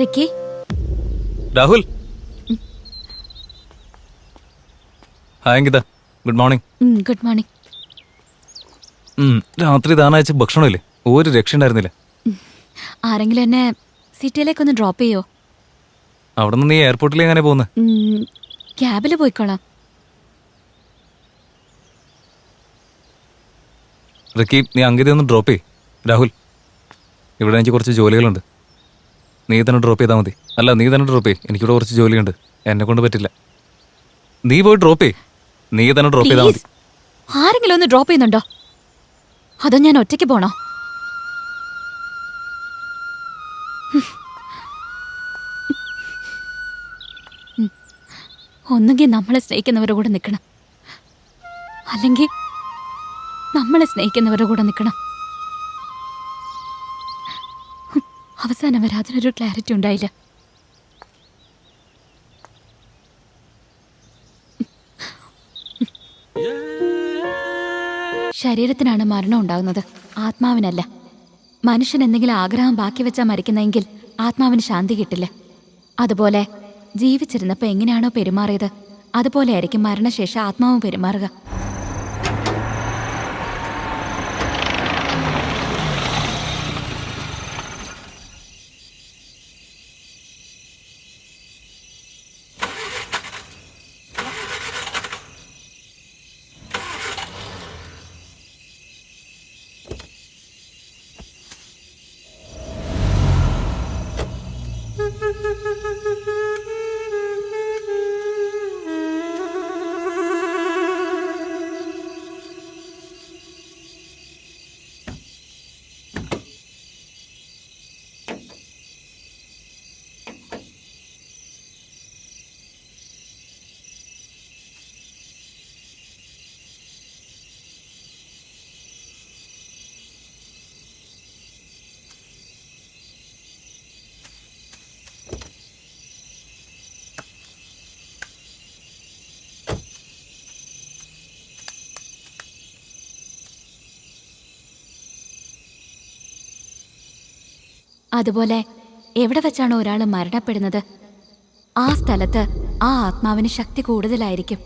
Ricky, Rahul. Hi Ankita, good morning. Good morning. രാത്രി താനയച്ച ഭക്ഷണമില്ലേ, ഒരു രക്ഷ ഉണ്ടായിരുന്നില്ല. ആരെങ്കിലും എന്നെ സിറ്റിയിലേക്കൊന്ന് ഡ്രോപ്പ് ചെയ്യോ? അവിടെ നിന്ന് നീ എയർപോർട്ടിലേക്ക് എങ്ങനെ പോകുന്നത്? ക്യാബിൽ പോയിക്കോളാം. റിക്കി, നീ അങ്കിത ഒന്ന് ഡ്രോപ്പ് ചെയ്യ്. രാഹുൽ, ഇവിടെ എനിക്ക് കുറച്ച് ജോലികളുണ്ട്. നീ തന്നെ ഡ്രോപ്പ് ചെയ്താൽ മതി. അല്ല, നീ തന്നെ ഡ്രോപ്പ് ചെയ്യ്. എനിക്കിവിടെ കുറച്ച് ജോലിയുണ്ട്, എന്നെ കൊണ്ട് പറ്റില്ല. നീ പോയി ഡ്രോപ്പ് ചെയ്യ്. നീ തന്നെ ഡ്രോപ്പ് ചെയ്താൽ മതി. ആരെങ്കിലും ഒന്ന് ഡ്രോപ്പ് ചെയ്യുന്നുണ്ടോ? അതോ ഞാൻ ഒറ്റയ്ക്ക് പോണോ? ഒന്നുകിൽ നമ്മളെ സ്നേഹിക്കുന്നവരുടെ കൂടെ നിൽക്കണം, അല്ലെങ്കിൽ നമ്മളെ സ്നേഹിക്കുന്നവരുടെ കൂടെ നിൽക്കണം. അവസാനം വരെ അതിനൊരു ക്ലാരിറ്റി ഉണ്ടായില്ല. ശരീരത്തിനാണ് മരണം ഉണ്ടാകുന്നത്, ആത്മാവിനല്ല. മനുഷ്യൻ എന്തെങ്കിലും ആഗ്രഹം ബാക്കി വെച്ചാൽ മരിക്കുന്നെങ്കിൽ ആത്മാവിന് ശാന്തി കിട്ടില്ല. അതുപോലെ ജീവിച്ചിരുന്നപ്പോൾ എങ്ങനെയാണോ പെരുമാറിയത്, അതുപോലെ ആയിരിക്കും മരണശേഷം ആത്മാവും പെരുമാറുക. അതുപോലെ എവിടെ വെച്ചാണ് ഒരാൾ മരണപ്പെടുന്നത്, ആ സ്ഥലത്ത് ആ ആത്മാവിന് ശക്തി കൂടുതലായിരിക്കും.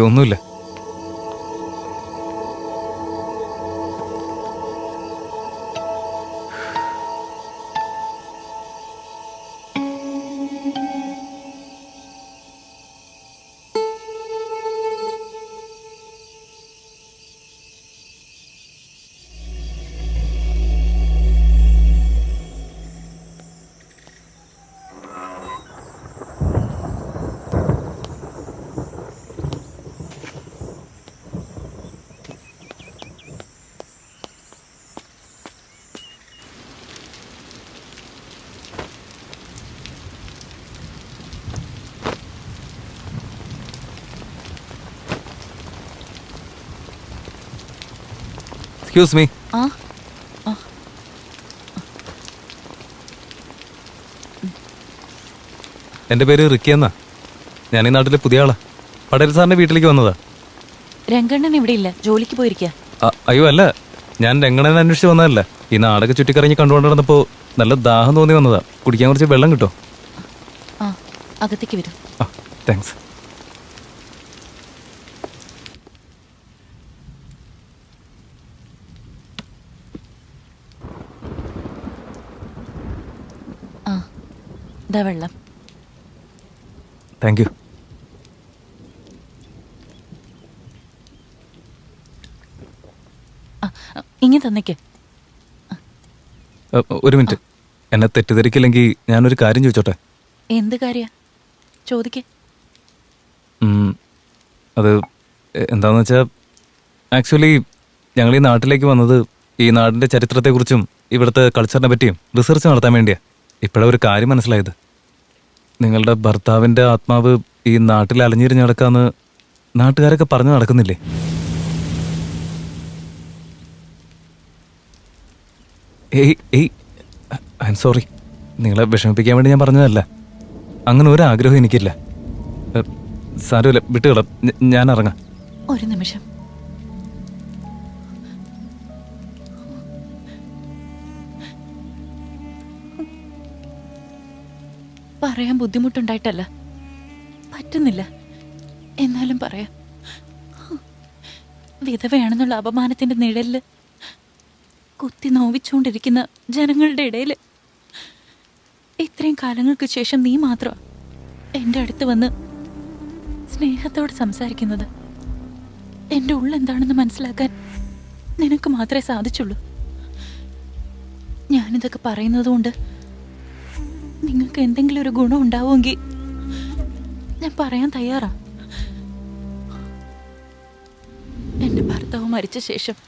ഒന്നുമില്ല. Excuse me. എൻ്റെ പേര് റിക്കി എന്നാ. ഞാൻ ഈ നാട്ടിലെ പുതിയ ആളാ. പടേൽ സാറിന്റെ വീട്ടിലേക്ക് വന്നതാ. രംഗണ്ണൻ ഇവിടെ ഇല്ല, ജോലിക്ക് പോയിരിക്കുക. അയ്യോ അല്ല, ഞാൻ രംഗണ്ണനെ അന്വേഷിച്ച് വന്നതല്ല. ഈ നാടൊക്കെ ചുറ്റിക്കറങ്ങി കണ്ടുകൊണ്ട് നടന്നപ്പോ നല്ല ദാഹം തോന്നി വന്നതാ. കുടിക്കാൻ കുറച്ച് വെള്ളം കിട്ടോ? അകത്തേക്ക് വരും. താങ്ക്സ്. വെള്ളം. Thank you. ഇങ്ങനെ തന്നേക്ക്. ഒരു മിനിറ്റ്. എന്നെ തെറ്റിദ്ധരിക്കില്ലെങ്കിൽ ഞാനൊരു കാര്യം ചോദിച്ചോട്ടെ? എന്ത് കാര്യ? ചോദിക്കേ. അത് എന്താന്ന് വെച്ചാൽ, ആക്ച്വലി ഞങ്ങൾ ഈ നാട്ടിലേക്ക് വന്നത് ഈ നാടിൻ്റെ ചരിത്രത്തെക്കുറിച്ചും ഇവിടുത്തെ കൾച്ചറിനെ പറ്റിയും റിസർച്ച് നടത്താൻ വേണ്ടിയാണ്. ഇപ്പോഴാണ് ഒരു കാര്യം മനസ്സിലായത്. നിങ്ങളുടെ ഭർത്താവിൻ്റെ ആത്മാവ് ഈ നാട്ടിൽ അലഞ്ഞിരിഞ്ഞ് നടക്കാമെന്ന് നാട്ടുകാരൊക്കെ പറഞ്ഞു നടക്കുന്നില്ലേ? ഏയ് ഐ എം സോറി. നിങ്ങളെ വിഷമിപ്പിക്കാൻ വേണ്ടി ഞാൻ പറഞ്ഞതല്ല. അങ്ങനെ ഒരു ആഗ്രഹം എനിക്കില്ല. സാരമില്ല, വിട്ടുകള. ഞാൻ ഇറങ്ങാം. ഒരു നിമിഷം. പറയാൻ ബുദ്ധിമുട്ടുണ്ടായിട്ടല്ല, പറ്റുന്നില്ല. എന്നാലും പറയാം. വിധവയാണെന്നുള്ള അപമാനത്തിന്റെ നിഴലില് കുത്തി നോവിച്ചുകൊണ്ടിരിക്കുന്ന ജനങ്ങളുടെ ഇടയിൽ ഇത്രയും കാലങ്ങൾക്ക് ശേഷം നീ മാത്രം എൻ്റെ അടുത്ത് വന്ന് സ്നേഹത്തോടെ സംസാരിക്കുന്നത്. എൻ്റെ ഉള്ളെന്താണെന്ന് മനസ്സിലാക്കാൻ നിനക്ക് മാത്രമേ സാധിച്ചുള്ളൂ. ഞാനിതൊക്കെ പറയുന്നത് കൊണ്ട് നിങ്ങൾക്ക് എന്തെങ്കിലും ഒരു ഗുണം ഉണ്ടാവുമെങ്കിൽ ഞാൻ പറയാൻ തയ്യാറാ. എൻ്റെ ഭർത്താവ് മരിച്ച ശേഷം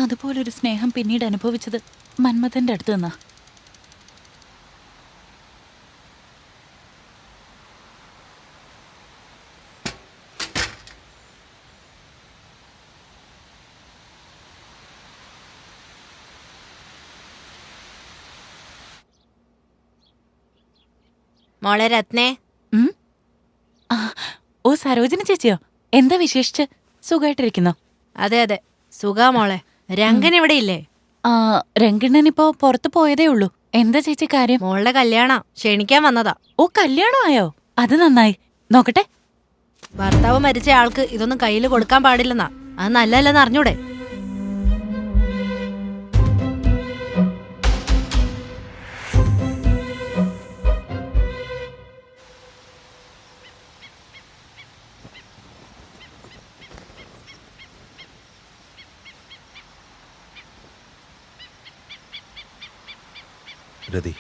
അതുപോലൊരു സ്നേഹം പിന്നീട് അനുഭവിച്ചത് മന്മഥന്റെ അടുത്ത് നിന്നാ. മോളെ രത്നേ. ഓ സരോജിനി ചേച്ചിയോ, എന്താ വിശേഷിച്ച്? സുഖമായിട്ടിരിക്കുന്നോ? അതെ അതെ സുഖാ മോളെ. രംഗൻ ഇവിടെ ഇല്ലേ? രംഗണ്ണൻ ഇപ്പോ പുറത്തു പോയതേ ഉള്ളൂ. എന്താ ചേച്ചി കാര്യം? മോളുടെ കല്യാണം ക്ഷണിക്കാൻ വന്നതാ. ഓ കല്യാണമായോ? അത് നന്നായി. നോക്കട്ടെ. ഭർത്താവ് മരിച്ച ആൾക്ക് ഇതൊന്നും കയ്യിൽ കൊടുക്കാൻ പാടില്ലെന്നാ. അത് നല്ലല്ലെന്ന് അറിഞ്ഞൂടെ? രതി,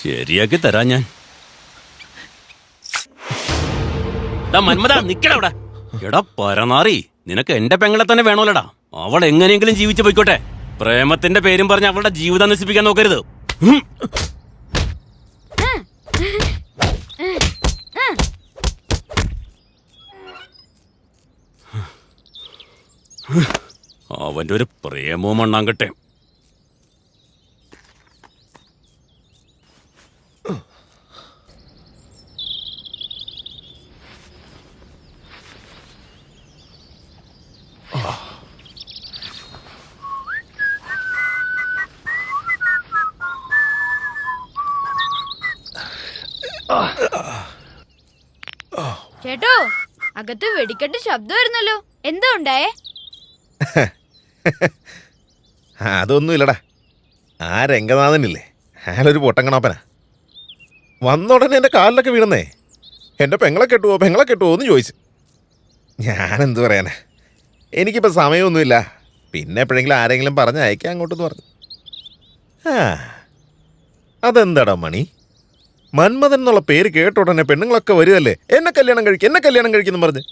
ശരിയാക്കി തരാ ഞാൻ. മന്മത നിക്കടാ അവിടെ. എടാ പരനാറി, നിനക്ക് എന്റെ പെങ്ങളെ തന്നെ വേണോലടാ. അവൾ എങ്ങനെയെങ്കിലും ജീവിച്ചു പോയിക്കോട്ടെ. പ്രേമത്തിന്റെ പേരും പറഞ്ഞ് അവളുടെ ജീവിതം നശിപ്പിക്കാൻ നോക്കരുത്. അവന്റെ ഒരു പ്രേമവും മണ്ണാങ്കട്ടെ. ചേട്ടോ, അകത്ത് വെടിക്കെട്ട് ശബ്ദം വരുന്നല്ലോ. എന്താ ഉണ്ടായേ? അതൊന്നുമില്ലടാ. ആ രംഗനാഥനില്ലേ, അയാളൊരു പൊട്ടങ്കണാപ്പനാ. വന്നുടനെ എൻ്റെ കാലിലൊക്കെ വീണന്നേ. എൻ്റെ പെങ്ങളെ കെട്ടുവോ എന്ന് ചോദിച്ചു. ഞാനെന്ത് പറയാനാ, എനിക്കിപ്പോൾ സമയമൊന്നുമില്ല. പിന്നെ എപ്പോഴെങ്കിലും ആരെങ്കിലും പറഞ്ഞ് അയക്കാം അങ്ങോട്ടെന്ന് പറഞ്ഞു. അതെന്താടാ മണി, മന്മഥൻ എന്നുള്ള പേര് കേട്ട ഉടനെ പെണ്ണുങ്ങളൊക്കെ വരുമല്ലേ, എന്നെ കല്യാണം കഴിക്കുന്നു പറഞ്ഞ്.